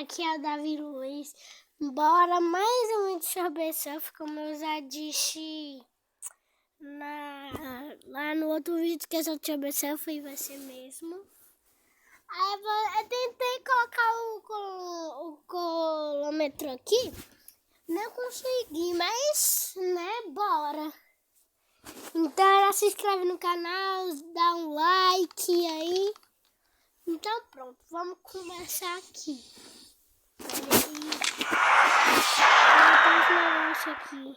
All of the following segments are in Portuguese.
aqui é o Davi Luiz. Bora mais um vídeo sobre surf, como eu já disse lá no outro vídeo que é sobre surf, e vai ser mesmo. Aí eu tentei colocar o colômetro aqui, não consegui, mas bora. Então já se inscreve no canal, dá um like aí. Então pronto, vamos começar aqui. Aqui.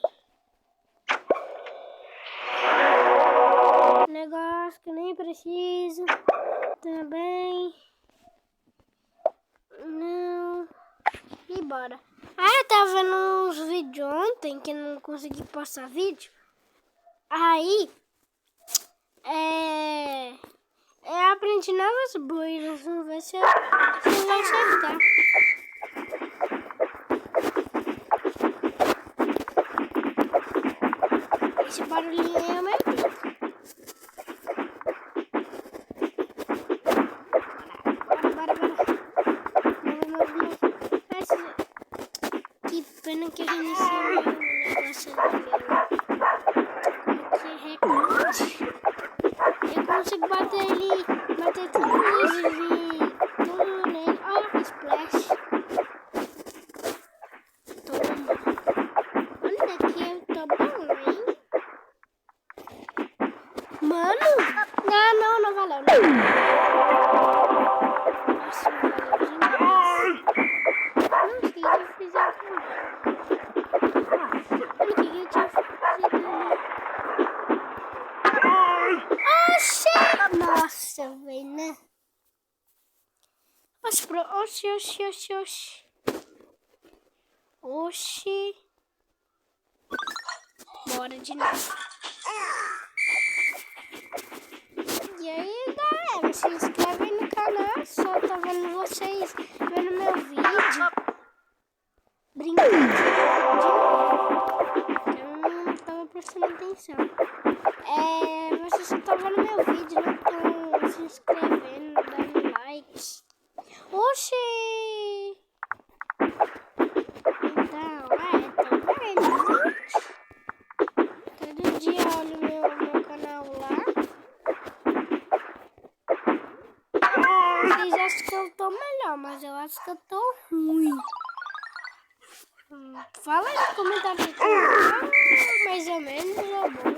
Negócio que nem preciso. Também. Não. E bora. Eu tava vendo uns vídeos ontem que não consegui postar vídeo. Aí. Eu aprendi novas boias. Vamos ver se vai acertar. Esse barulhinho aí é o meu bico. Bora. Que pena que eu reiniciei o negócio do meu recorde. Eu consigo bater tudo nele. Olha, splash. Toma. Olha aqui, eu tô bom, hein? Mano, não valeu. Nossa, não valeu demais. Não sei o que eu fiz aqui. Olha o que eu tinha feito. Nossa, velho, né? Oxi. Bora de novo. E aí, galera, se inscreve aí no canal. Só tô vendo vocês vendo meu vídeo. Brincando. Eu não tava prestando atenção. Vocês só estão vendo meu vídeo, não estão se inscrevendo, dando likes. Oxi! Então, tô vendo, gente. Todo dia eu olho meu canal lá. Vocês acham que eu tô melhor, mas eu acho que eu tô ruim. Fala aí no comentário se tá mais ou menos ou bom.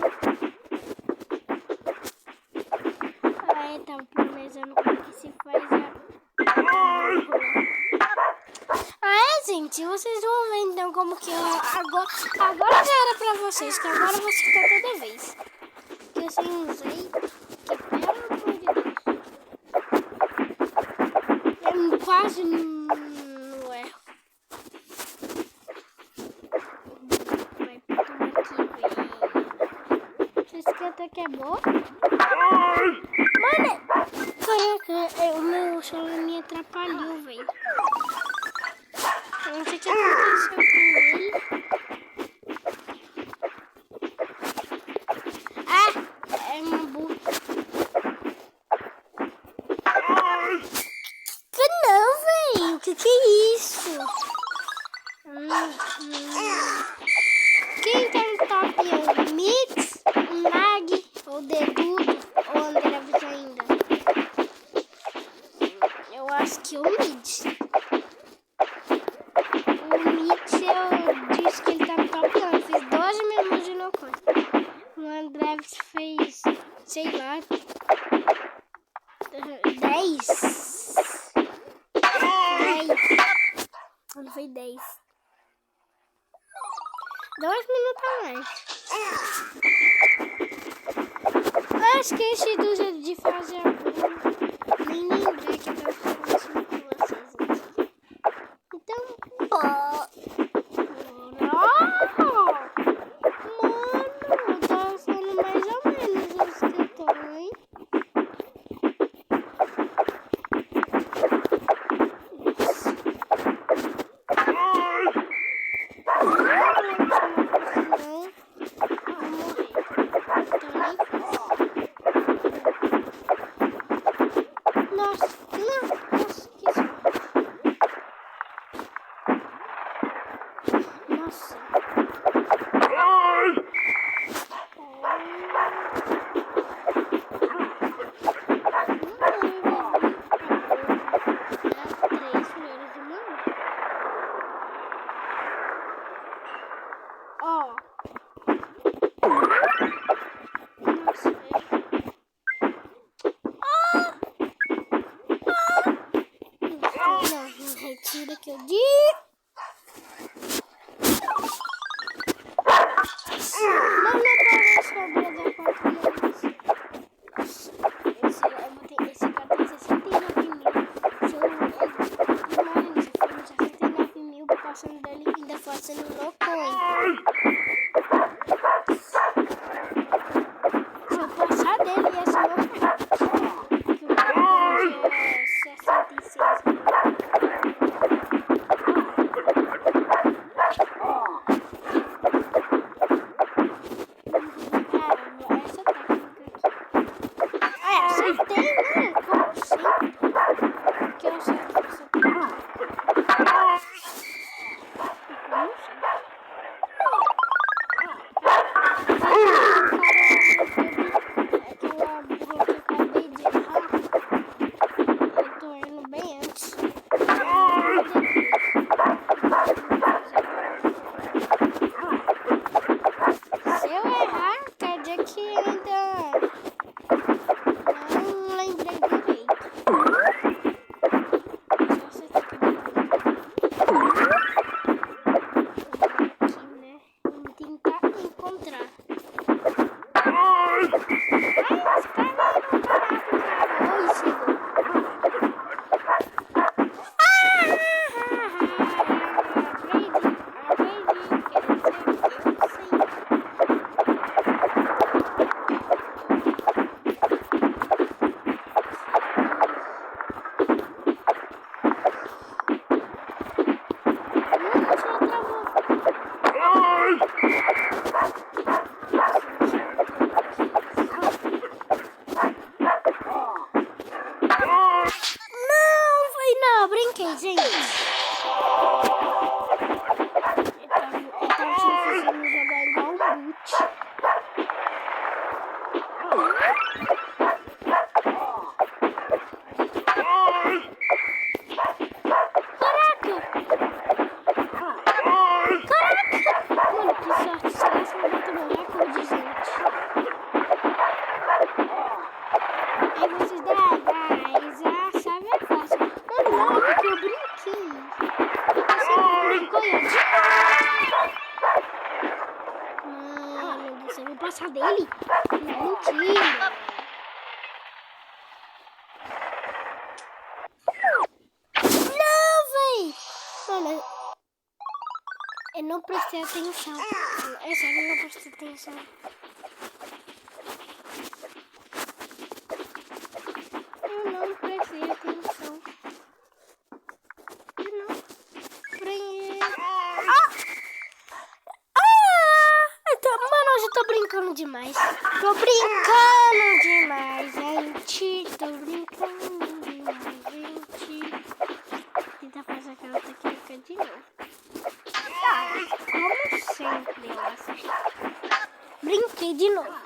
Tava planejando como que se faz gente, vocês vão ver então como que eu... Agora já era pra vocês, que agora eu vou citar toda vez. Que eu sem usei, que pelo amor de Deus. Eu quase não erro. Vai tomar aqui, velho. Vocês esquenta que é boa? Mano, o meu celular me atrapalhou, velho. Eu não sei o que aconteceu com ele. É uma burra. Não, velho. O que é isso? Quem tá no top é o Mix, o Mag, o Dedudo ou o André ainda? Eu acho que o Mid. O Mid, eu disse que ele tá no top 1. Fez 12 minutos de no conta. O André fez, sei lá, 10. Ele fez 10. 2 minutos a mais. Eu esqueci do jeito de fazer a bola. Nem lembrei que eu tava falando com vocês aqui. Então, bora! Mano, eu tava falando mais ou menos os que eu tô, hein? Nossa. retira que eu digo. Não é pra descobrir de apartamentos. Esse cara tem 69 mil. Se eu moro nesse filme, 69 mil, passando dele ainda fazendo loucura. Se eu passar dele, ia ser loucura. Porque o cara hoje é 66 mil. Essa técnica aqui. Ah, acertei, né? Como assim? Que eu acerto essa técnica. Como assim? Aquela burra que eu acabei de errar. Eu tô indo bem antes. Se eu errar, quer dizer que ainda não lembrei direito. Só você tá aqui, né? Vamos tentar encontrar. Esse cara não parado, cara. Oi, chegou. Brinquei, gente. Eu tava fazendo jogar igual um boot. Caraca! Mano, que sorte. Será que eu boto no recorde, gente? Aí vocês já sabem a fácil. Mano, não, que eu brinquei. Você brincou, Yadi? Mano, você vai passar dele? Não, mentira. Não, véi. Mano, eu não prestei atenção. É sério, eu não prestei atenção. Eu não prestei atenção. Eu não. Mano, eu já tô brincando demais. Tô brincando demais, gente. Tô brincando demais, gente. Tentar fazer aquela técnica de novo. Como sempre, eu acerto. Brinquei de novo.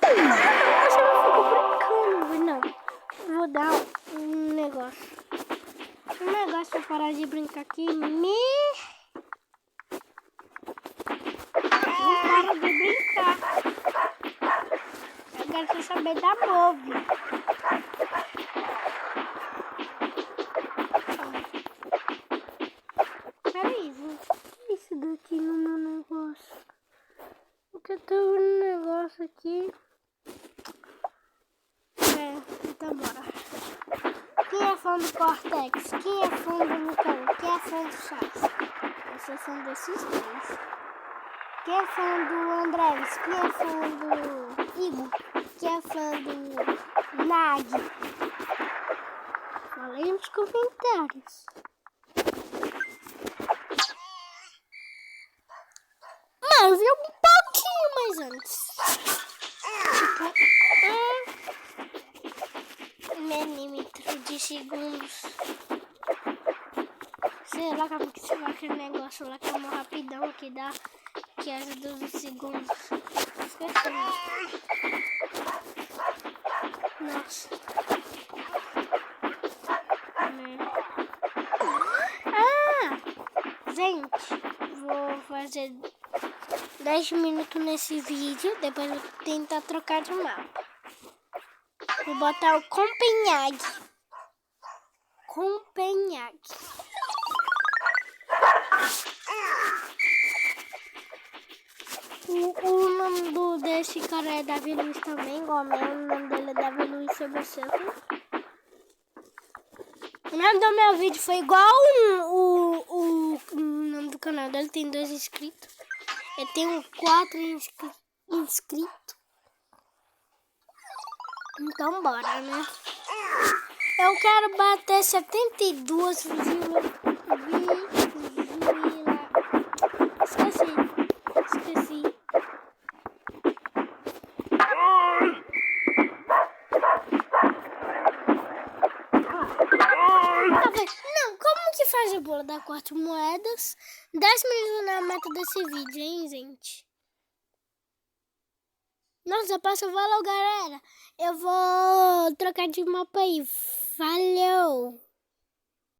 Eu já não fico brincando, não. Vou dar um negócio. Um negócio pra parar de brincar aqui. Não para de brincar. Eu quero saber da move. Peraí, gente. O que é isso daqui no meu negócio? Porque eu tô vendo um negócio aqui. Então bora. Quem é fã do Cortex? Quem é fã do Lucão? Quem é fã do Chás? Eu sou fã desses três. Quem é fã do Andrés? Quem é fã do Igor? Quem é fã do Nag? Falei nos comentários. Mas eu um pouquinho mais antes. Tipo, milímetro de segundos. Sei lá como que se vai aquele negócio lá que é uma rapidão que dá. Que é 12 segundos. Esqueci. Nossa. Gente, vou fazer 10 minutos nesse vídeo. Depois eu vou tentar trocar de mapa. Vou botar o Copenhague. O nome desse cara é Davi Luiz também, igual o meu. O nome dele é Davi Luiz CB7. O nome do meu vídeo foi igual o nome do canal dele. Tem 2 inscritos. Eu tenho 4 inscritos. Então bora, né? Eu quero bater 72 Esqueci. Não, como que faz o bolo da 4 moedas? 10 minutos na meta desse vídeo, hein, gente? Nossa, passa o valor, galera. Eu vou trocar de mapa aí. Valeu!